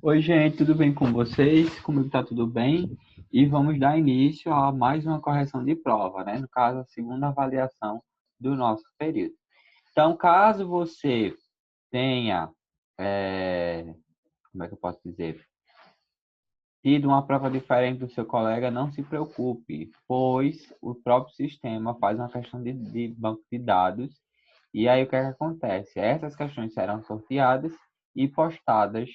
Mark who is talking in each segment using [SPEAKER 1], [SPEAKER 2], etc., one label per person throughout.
[SPEAKER 1] Oi, gente, tudo bem com vocês? Comigo tá tudo bem? E vamos dar início a mais uma correção de prova, né? No caso, a segunda avaliação do nosso período. Então, caso você tenha, como é que eu posso dizer, tido uma prova diferente do seu colega, não se preocupe, pois o próprio sistema faz uma questão de banco de dados. E aí, o que é que acontece? Essas questões serão sorteadas e postadas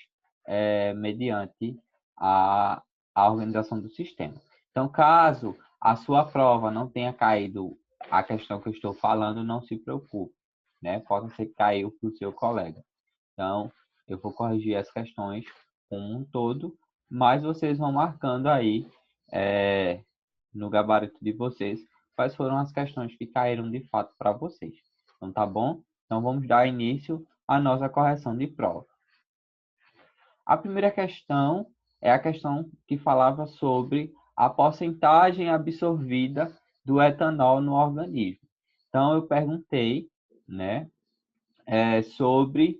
[SPEAKER 1] mediante a, a organização do sistema. Então, caso a sua prova não tenha caído a questão que eu estou falando, não se preocupe, né? Pode ser que caiu para o seu colega. Então, eu vou corrigir as questões como um todo, mas vocês vão marcando aí no gabarito de vocês quais foram as questões que caíram de fato para vocês. Então, tá bom? Então, vamos dar início à nossa correção de prova. A primeira questão é a questão que falava sobre a porcentagem absorvida do etanol no organismo. Então, eu perguntei, né, sobre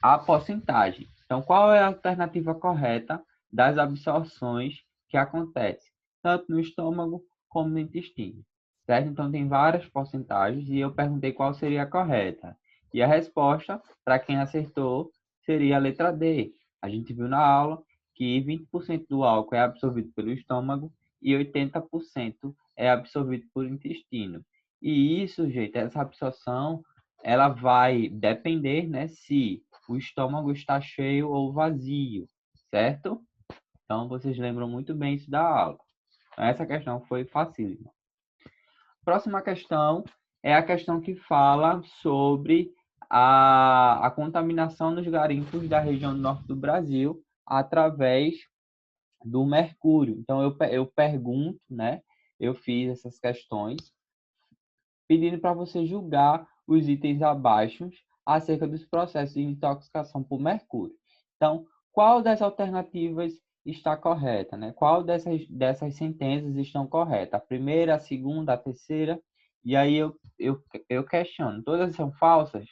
[SPEAKER 1] a porcentagem. Então, qual é a alternativa correta das absorções que acontecem, tanto no estômago como no intestino? Certo? Então, tem várias porcentagens e eu perguntei qual seria a correta. E a resposta, para quem acertou, seria a letra D. A gente viu na aula que 20% do álcool é absorvido pelo estômago e 80% é absorvido pelo intestino. E isso, gente, essa absorção, ela vai depender, né, se o estômago está cheio ou vazio, certo? Então, vocês lembram muito bem isso da aula. Essa questão foi facílima. Próxima questão é a questão que fala sobre a contaminação nos garimpos da região norte do Brasil através do mercúrio. Então, eu pergunto, né? Eu fiz essas questões pedindo para você julgar os itens abaixo acerca dos processos de intoxicação por mercúrio. Então, qual das alternativas está correta, né? Qual dessas sentenças estão corretas? A primeira, a segunda, a terceira? E aí eu questiono, todas são falsas?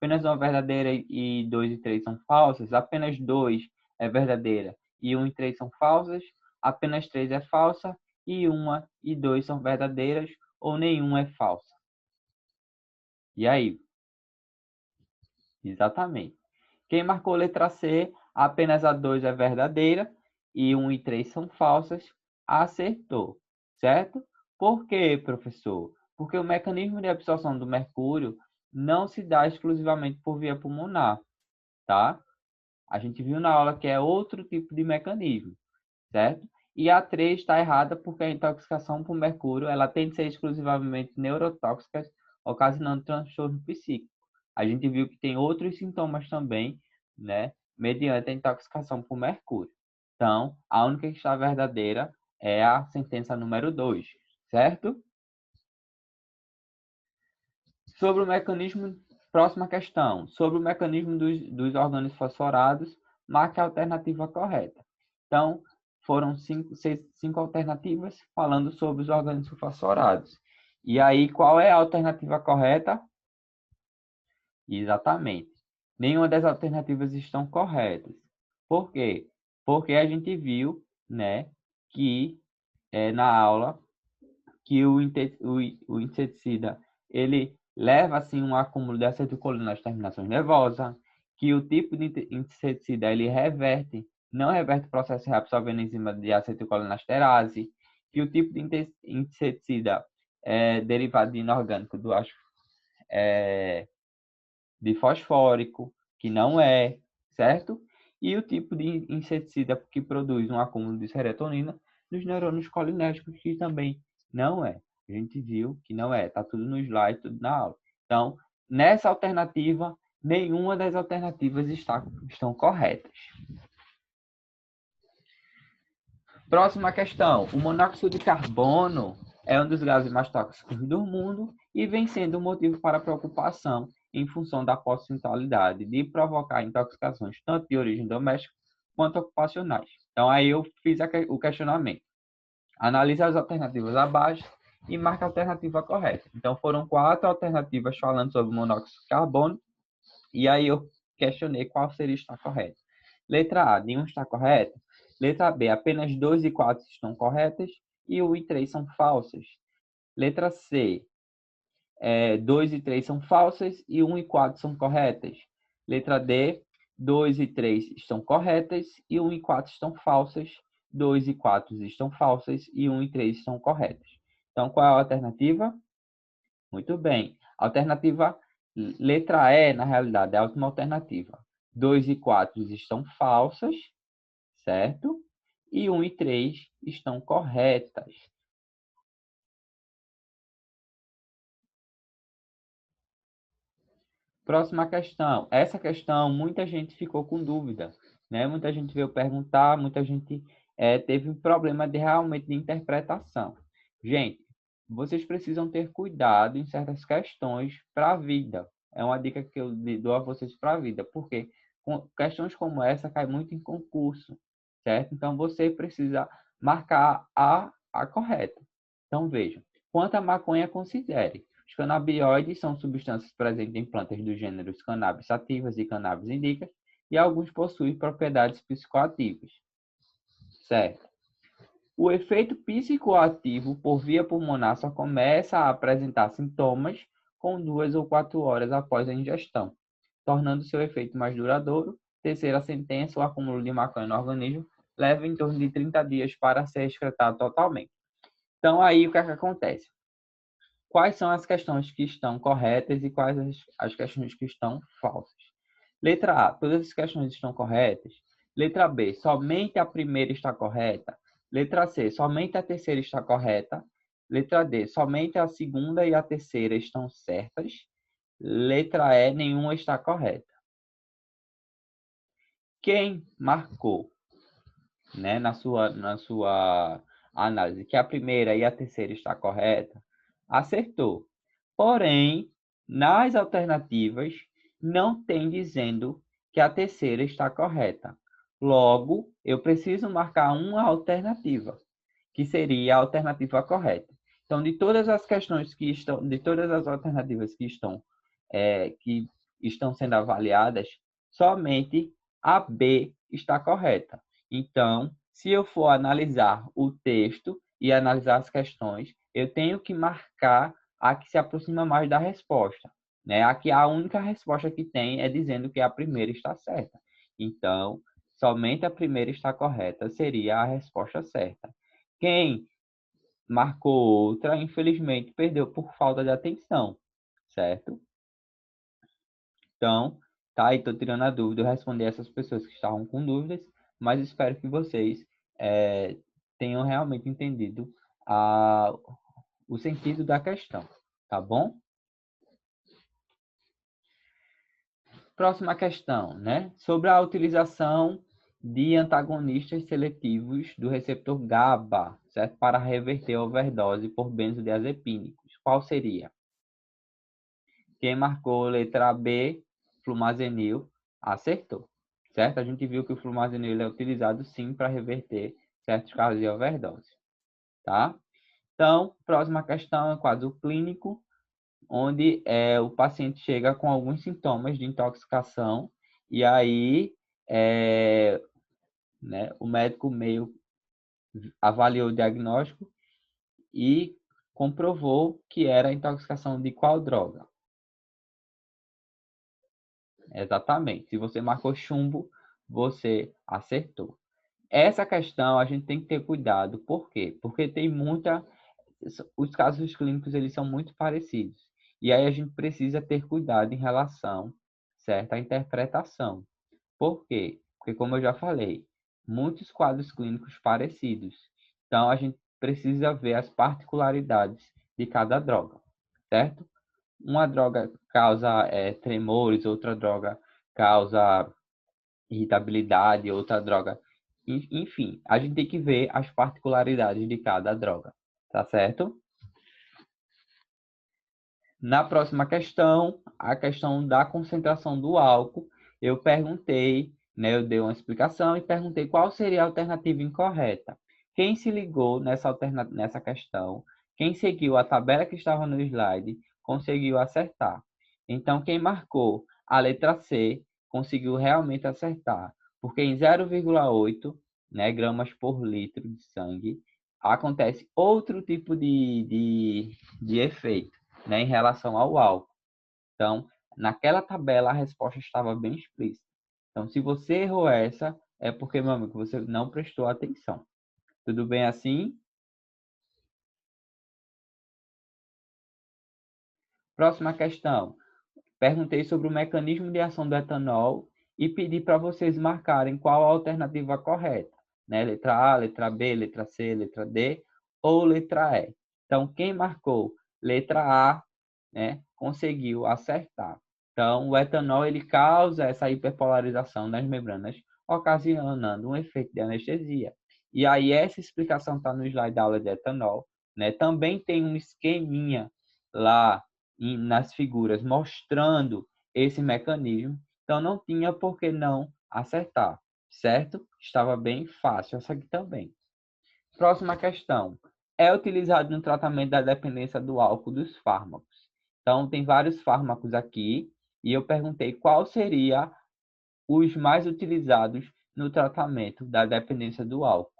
[SPEAKER 1] Apenas uma verdadeira e 2 e 3 são falsas? Apenas 2 é verdadeira e 1 e 3 são falsas? Apenas 3 é falsa e 1 e 2 são verdadeiras ou nenhuma é falsa? E aí? Exatamente. Quem marcou letra C, apenas a 2 é verdadeira e 1 e 3 são falsas, acertou, certo? Por quê, professor? Porque o mecanismo de absorção do mercúrio não se dá exclusivamente por via pulmonar, tá? A gente viu na aula que é outro tipo de mecanismo, certo? E a 3 está errada porque a intoxicação por mercúrio ela tem de ser exclusivamente neurotóxica, ocasionando transtorno psíquico. A gente viu que tem outros sintomas também, né, mediante a intoxicação por mercúrio. Então, a única que está verdadeira é a sentença número 2, certo? Sobre o mecanismo, próxima questão. Sobre o mecanismo dos orgânulos fosforados, marque a alternativa correta. Então, foram cinco alternativas falando sobre os orgânulos fosforados. E aí, qual é a alternativa correta? Exatamente. Nenhuma das alternativas estão corretas. Por quê? Porque a gente viu, né, que na aula que o inseticida ele leva assim um acúmulo de acetilcolina nas terminações nervosas, que o tipo de inseticida ele não reverte o processo reabsorvendo a enzima de acetilcolinesterase, que o tipo de inseticida é derivado de inorgânico do ácido de fosfórico, que não é, certo? E o tipo de inseticida que produz um acúmulo de serotonina nos neurônios colinérgicos, que também não é. A gente viu que não é, tá tudo no slide, tudo na aula. Então, nessa alternativa, nenhuma das alternativas estão corretas. Próxima questão. O monóxido de carbono é um dos gases mais tóxicos do mundo e vem sendo um motivo para preocupação em função da potencialidade de provocar intoxicações tanto de origem doméstica quanto ocupacionais. Então, aí eu fiz o questionamento. Analise as alternativas abaixo e marque a alternativa correta. Então, foram 4 alternativas falando sobre o monóxido de carbono e aí eu questionei qual seria a correta. Letra A, nenhum está correto. Letra B, apenas 2 e 4 estão corretas e 1 e 3 são falsas. Letra C, 2 e 3 são falsas e 1 e 4 são corretas. Letra D, 2 e 3 estão corretas e 1 e 4 estão falsas. 2 e 4 estão falsas e 1 e 3 estão corretas. Então, qual é a alternativa? Muito bem. Alternativa letra E, na realidade, é a última alternativa. 2 e 4 estão falsas, certo? E 1 e 3 estão corretas. Próxima questão. Essa questão, muita gente ficou com dúvida, né? Muita gente veio perguntar, muita gente teve um problema realmente de interpretação. Gente, vocês precisam ter cuidado em certas questões para a vida. É uma dica que eu dou a vocês para a vida, porque questões como essa caem muito em concurso, certo? Então, você precisa marcar a correta. Então, vejam. Quanto à maconha, considere. Os canabinoides são substâncias presentes em plantas dos gêneros Cannabis sativas e Cannabis indica, e alguns possuem propriedades psicoativas. Certo? O efeito psicoativo por via pulmonar só começa a apresentar sintomas com 2 ou 4 horas após a ingestão, tornando seu efeito mais duradouro. Terceira sentença, o acúmulo de maconha no organismo leva em torno de 30 dias para ser excretado totalmente. Então, aí o que é que acontece? Quais são as questões que estão corretas e quais as questões que estão falsas? Letra A, todas as questões estão corretas. Letra B, somente a primeira está correta. Letra C, somente a terceira está correta. Letra D, somente a segunda e a terceira estão certas. Letra E, nenhuma está correta. Quem marcou, né, na sua análise que a primeira e a terceira está correta, acertou. Porém, nas alternativas, não tem dizendo que a terceira está correta. Logo, eu preciso marcar uma alternativa, que seria a alternativa correta. Então, de todas as questões que estão, de todas as alternativas que estão sendo avaliadas, somente a B está correta. Então, se eu for analisar o texto e analisar as questões, eu tenho que marcar a que se aproxima mais da resposta. Né? Aqui a única resposta que tem é dizendo que a primeira está certa. Então, somente a primeira está correta, seria a resposta certa. Quem marcou outra, infelizmente, perdeu por falta de atenção, certo? Então, tá aí, estou tirando a dúvida, eu respondi essas pessoas que estavam com dúvidas, mas espero que vocês tenham realmente entendido o sentido da questão, tá bom? Próxima questão, né? Sobre a utilização de antagonistas seletivos do receptor GABA, certo? Para reverter a overdose por benzodiazepínicos. Qual seria? Quem marcou letra B, flumazenil, acertou, certo? A gente viu que o flumazenil é utilizado sim para reverter certos casos de overdose, tá? Então, próxima questão é quadro clínico, onde o paciente chega com alguns sintomas de intoxicação e aí né, o médico meio avaliou o diagnóstico e comprovou que era intoxicação de qual droga? Exatamente. Se você marcou chumbo, você acertou. Essa questão a gente tem que ter cuidado. Por quê? Porque tem os casos clínicos eles são muito parecidos. E aí a gente precisa ter cuidado em relação, certo, à interpretação. Por quê? Porque como eu já falei, muitos quadros clínicos parecidos. Então a gente precisa ver as particularidades de cada droga, certo? Uma droga causa tremores, outra droga causa irritabilidade, outra droga. Enfim, a gente tem que ver as particularidades de cada droga, tá certo? Na próxima questão, a questão da concentração do álcool, eu perguntei, né, eu dei uma explicação e perguntei qual seria a alternativa incorreta. Quem se ligou nessa questão, quem seguiu a tabela que estava no slide, conseguiu acertar. Então, quem marcou a letra C, conseguiu realmente acertar, Porque em 0,8, né, gramas por litro de sangue, acontece outro tipo de efeito, né, em relação ao álcool. Então, naquela tabela, a resposta estava bem explícita. Então, se você errou essa, é porque, meu amigo, você não prestou atenção. Tudo bem assim? Próxima questão. Perguntei sobre o mecanismo de ação do etanol e pedi para vocês marcarem qual a alternativa correta, né? Letra A, letra B, letra C, letra D ou letra E. Então, quem marcou letra A, né, conseguiu acertar. Então, o etanol ele causa essa hiperpolarização das membranas, ocasionando um efeito de anestesia. E aí, essa explicação está no slide da aula de etanol, né? Também tem um esqueminha lá nas figuras mostrando esse mecanismo, então não tinha por que não acertar, certo? Estava bem fácil essa aqui também. Próxima questão. É utilizado no tratamento da dependência do álcool dos fármacos. Então, tem vários fármacos aqui, e eu perguntei qual seria os mais utilizados no tratamento da dependência do álcool.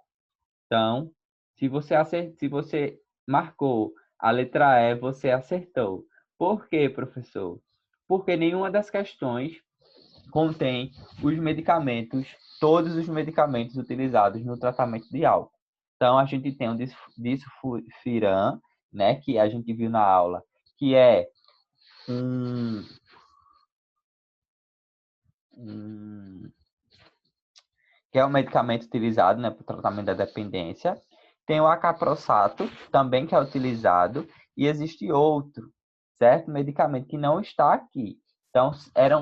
[SPEAKER 1] Então, se você marcou a letra E, você acertou. Por quê, professor? Porque nenhuma das questões contém os medicamentos, todos os medicamentos utilizados no tratamento de álcool. Então, a gente tem o disulfiram, né, que a gente viu na aula, que é um, um que é um medicamento utilizado, né, para o tratamento da dependência. Tem o acaprosato, também que é utilizado, e existe outro, certo? Medicamento que não está aqui. Então,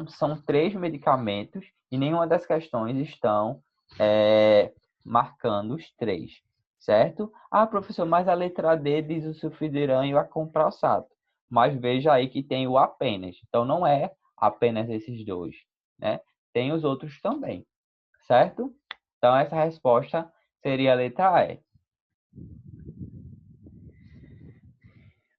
[SPEAKER 1] são 3 medicamentos e nenhuma das questões estão marcando os 3, certo? Ah, professor, mas a letra D diz o sulfiram e o acaprosato. Mas veja aí que tem o apenas. Então, não é apenas esses dois, né? Tem os outros também, certo? Então, essa resposta seria a letra E.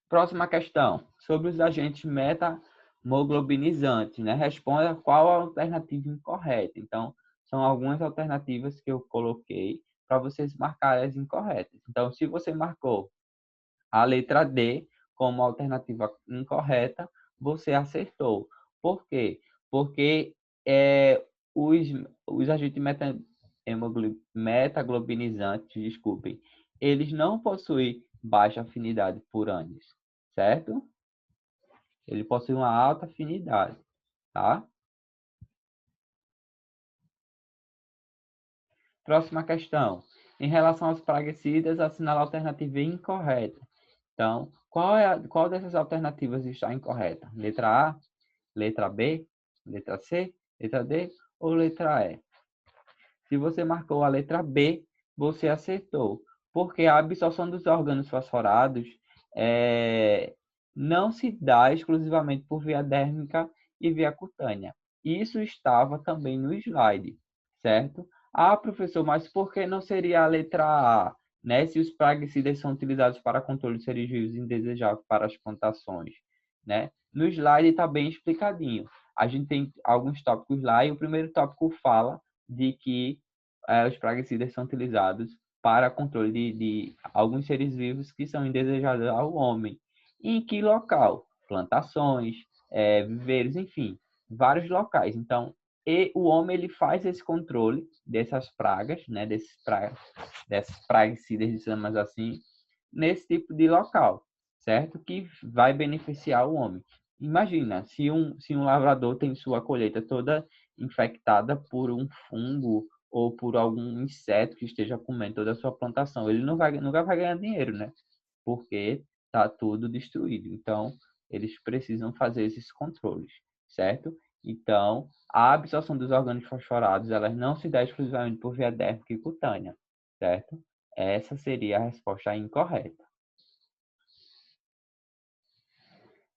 [SPEAKER 1] Próxima questão. Sobre os agentes metamoglobinizantes, né? Responda qual a alternativa incorreta. Então, são algumas alternativas que eu coloquei para vocês marcarem as incorretas. Então, se você marcou a letra D como alternativa incorreta, você acertou. Por quê? Porque os, os agentes metaglobinizantes, desculpem, eles não possuem baixa afinidade por ânions, certo? Ele possui uma alta afinidade, tá? Próxima questão. Em relação aos praguicidas, assinala a alternativa incorreta. Então, qual dessas alternativas está incorreta? Letra A, letra B, letra C, letra D ou letra E? Se você marcou a letra B, você acertou, porque a absorção dos orgânulos fosforados não se dá exclusivamente por via dérmica e via cutânea. Isso estava também no slide, certo? Ah, professor, mas por que não seria a letra A, né? Se os praguicidas são utilizados para controle de seres vivos indesejáveis para as plantações, né? No slide está bem explicadinho. A gente tem alguns tópicos lá e o primeiro tópico fala de que os praguicidas são utilizados para controle de alguns seres vivos que são indesejados ao homem. E em que local? Plantações, viveiros, enfim, vários locais. Então, o homem ele faz esse controle dessas pragas, né, dessas praguicidas, digamos assim, nesse tipo de local, certo? Que vai beneficiar o homem. Imagina, se um lavrador tem sua colheita toda infectada por um fungo ou por algum inseto que esteja comendo toda a sua plantação, ele nunca vai ganhar dinheiro, né? Porque está tudo destruído. Então, eles precisam fazer esses controles, certo? Então, a absorção dos orgânulos fosforados, elas não se dá exclusivamente por via dérmica e cutânea, certo? Essa seria a resposta incorreta.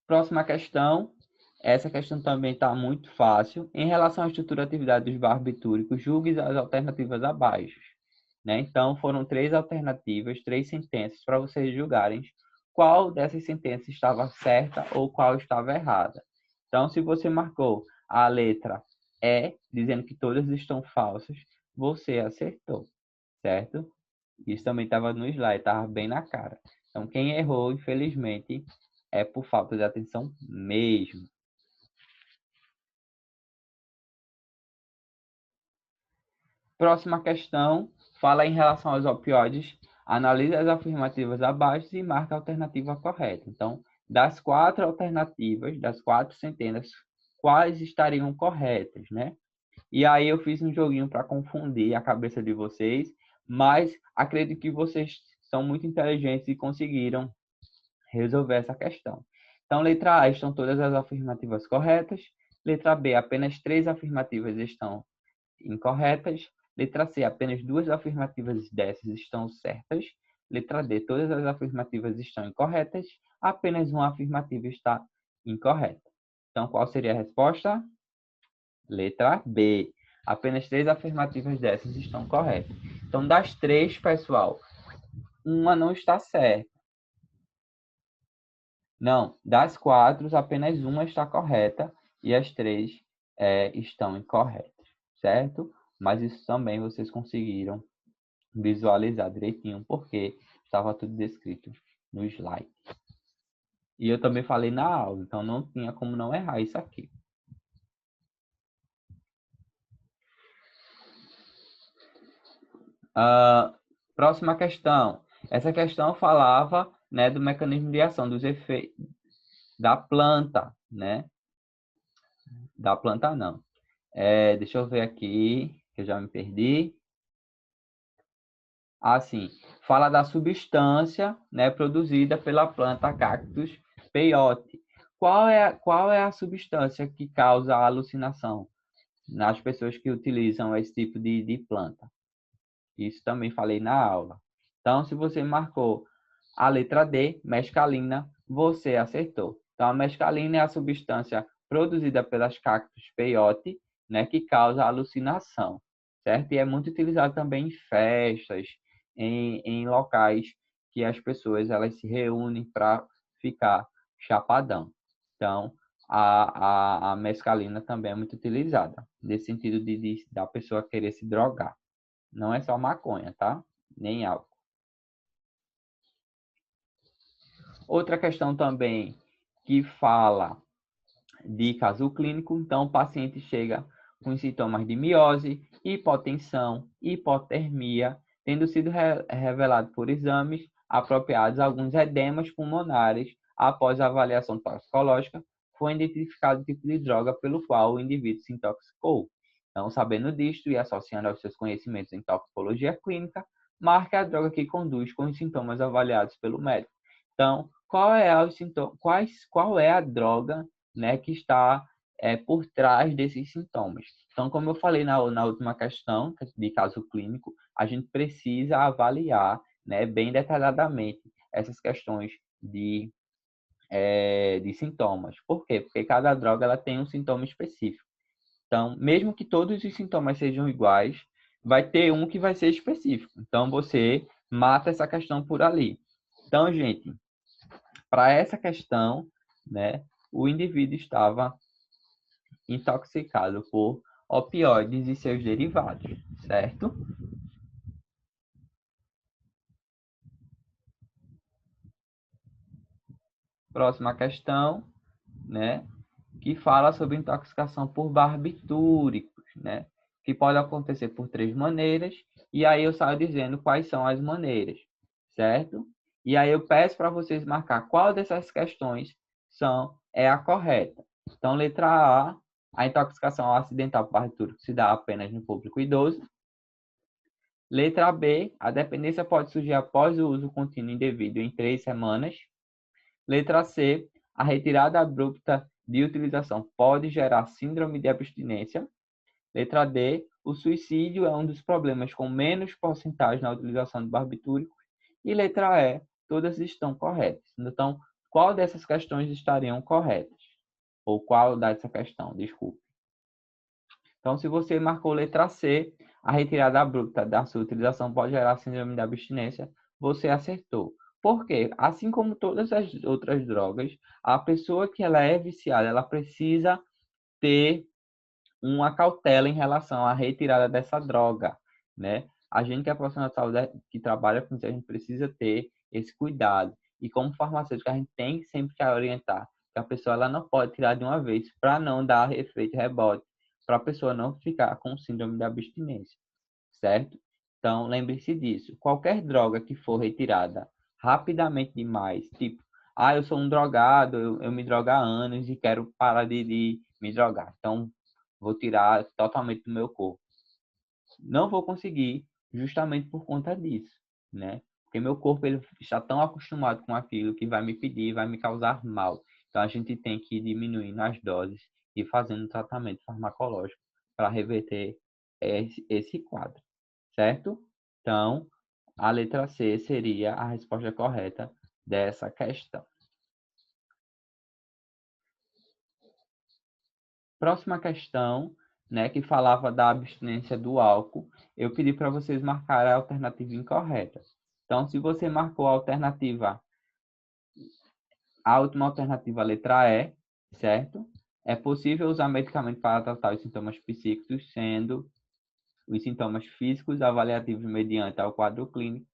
[SPEAKER 1] Próxima questão. Essa questão também está muito fácil. Em relação à estrutura e atividade dos barbitúricos, julgue as alternativas abaixo. Né? Então, foram 3 alternativas, 3 sentenças para vocês julgarem qual dessas sentenças estava certa ou qual estava errada. Então, se você marcou a letra E, dizendo que todas estão falsas, você acertou, certo? Isso também estava no slide, estava bem na cara. Então, quem errou, infelizmente, é por falta de atenção mesmo. Próxima questão, fala em relação aos opioides. Analise as afirmativas abaixo e marca a alternativa correta. Então, das 4 alternativas, das 4 centenas, quais estariam corretas, né? E aí eu fiz um joguinho para confundir a cabeça de vocês, mas acredito que vocês são muito inteligentes e conseguiram resolver essa questão. Então, letra A estão todas as afirmativas corretas. Letra B, apenas 3 afirmativas estão incorretas. Letra C, apenas 2 afirmativas dessas estão certas. Letra D, todas as afirmativas estão incorretas. Apenas uma afirmativa está incorreta. Então, qual seria a resposta? Letra B. Apenas 3 afirmativas dessas estão corretas. Então, das 3, pessoal, uma não está certa. Não, das 4, apenas uma está correta e as 3 estão incorretas, certo? Mas isso também vocês conseguiram visualizar direitinho, porque estava tudo descrito no slide. E eu também falei na aula, então não tinha como não errar isso aqui. Próxima questão. Essa questão falava, né, do mecanismo de ação, dos efeitos da planta, né? Da planta não. Deixa eu ver aqui, que eu já me perdi. Assim, fala da substância, né, produzida pela planta Cactus peyote. Qual é a substância que causa a alucinação nas pessoas que utilizam esse tipo de planta? Isso também falei na aula. Então, se você marcou a letra D, mescalina, você acertou. Então, a mescalina é a substância produzida pelas cactos peyote, né, que causa alucinação, certo? E é muito utilizado também em festas, em locais que as pessoas elas se reúnem para ficar chapadão. Então, a mescalina também é muito utilizada, nesse sentido da pessoa querer se drogar. Não é só maconha, tá? Nem álcool. Outra questão também que fala de caso clínico, então o paciente chega com sintomas de miose, hipotensão, hipotermia, tendo sido revelado por exames apropriados alguns edemas pulmonares. Após a avaliação toxicológica, foi identificado o tipo de droga pelo qual o indivíduo se intoxicou. Então, sabendo disto e associando aos seus conhecimentos em toxicologia clínica, marque a droga que conduz com os sintomas avaliados pelo médico. Então, qual é a droga, né, que está por trás desses sintomas? Então, como eu falei na última questão, de caso clínico, a gente precisa avaliar, né, bem detalhadamente essas questões de sintomas. Por quê? Porque cada droga ela tem um sintoma específico. Então, mesmo que todos os sintomas sejam iguais, vai ter um que vai ser específico. Então, você mata essa questão por ali. Então, gente, para essa questão, né, o indivíduo estava intoxicado por opioides e seus derivados, certo? Próxima questão, né, que fala sobre intoxicação por barbitúricos, né, que pode acontecer por 3 maneiras, e aí eu saio dizendo quais são as maneiras, certo? E aí eu peço para vocês marcar qual dessas questões é a correta. Então, letra a intoxicação acidental por barbitúrico se dá apenas no público idoso. Letra B, a dependência pode surgir após o uso contínuo indevido em 3 semanas. Letra C, a retirada abrupta de utilização pode gerar síndrome de abstinência. Letra D, o suicídio é um dos problemas com menos porcentagem na utilização de barbitúricos. E letra E, todas estão corretas. Então, qual dessas questões estariam corretas? Ou qual dessa questão? Desculpe. Então, se você marcou letra C, a retirada abrupta da sua utilização pode gerar síndrome de abstinência, você acertou. Por quê? Assim como todas as outras drogas, a pessoa que ela é viciada, ela precisa ter uma cautela em relação à retirada dessa droga, né? A gente que é profissional de saúde que trabalha com isso, a gente precisa ter esse cuidado. E como farmacêutico, a gente tem sempre que orientar que a pessoa ela não pode tirar de uma vez para não dar efeito rebote, para a pessoa não ficar com síndrome da abstinência, certo? Então, lembre-se disso. Qualquer droga que for retirada rapidamente demais, tipo, eu sou um drogado, eu me drogo há anos e quero parar de me drogar. Então, vou tirar totalmente do meu corpo. Não vou conseguir justamente por conta disso, né? Porque meu corpo ele está tão acostumado com aquilo que vai me pedir, vai me causar mal. Então, a gente tem que ir diminuindo as doses e fazendo tratamento farmacológico para reverter esse quadro, certo? Então, a letra C seria a resposta correta dessa questão. Próxima questão, né, que falava da abstinência do álcool, eu pedi para vocês marcarem a alternativa incorreta. Então, se você marcou a alternativa, a última alternativa, a letra E, certo? É possível usar medicamento para tratar os sintomas psíquicos, sendo os sintomas físicos avaliativos mediante ao quadro clínico.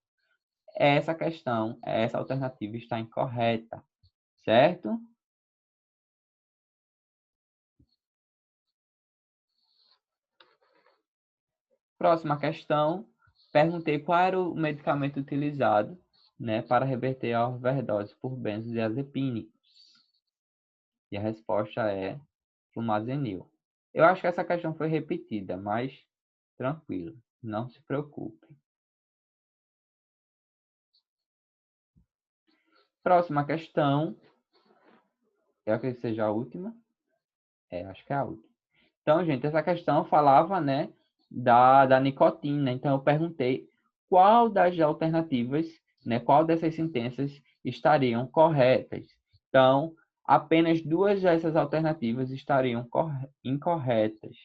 [SPEAKER 1] Essa questão, essa alternativa está incorreta, certo? Próxima questão, perguntei qual era o medicamento utilizado, né, para reverter a overdose por benzodiazepínicos. E a resposta é flumazenil. Eu acho que essa questão foi repetida, mas tranquilo, não se preocupe. Próxima questão, eu acredito que seja a última. Acho que é a última. Então, gente, essa questão falava, né, da nicotina. Então, eu perguntei qual das alternativas, né, qual dessas sentenças estariam corretas. Então, apenas duas dessas alternativas estariam incorretas,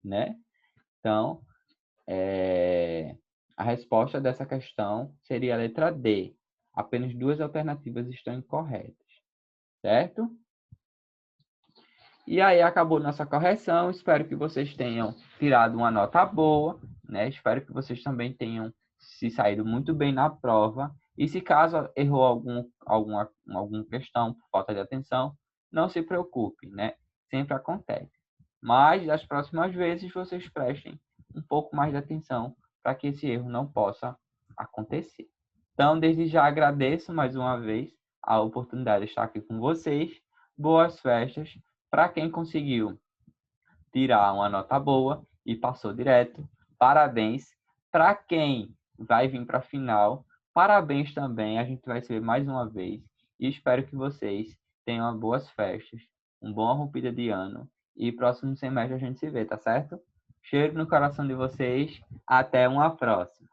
[SPEAKER 1] né? Então, a resposta dessa questão seria a letra D. Apenas duas alternativas estão incorretas, certo? E aí acabou nossa correção. Espero que vocês tenham tirado uma nota boa, né? Espero que vocês também tenham se saído muito bem na prova. E se caso errou alguma questão por falta de atenção, não se preocupe, né? Sempre acontece. Mas das próximas vezes vocês prestem um pouco mais de atenção para que esse erro não possa acontecer. Então, desde já agradeço mais uma vez a oportunidade de estar aqui com vocês. Boas festas para quem conseguiu tirar uma nota boa e passou direto. Parabéns. Para quem vai vir para a final, parabéns também. A gente vai se ver mais uma vez. E espero que vocês tenham boas festas, uma boa rompida de ano. E próximo semestre a gente se vê, tá certo? Cheiro no coração de vocês. Até uma próxima.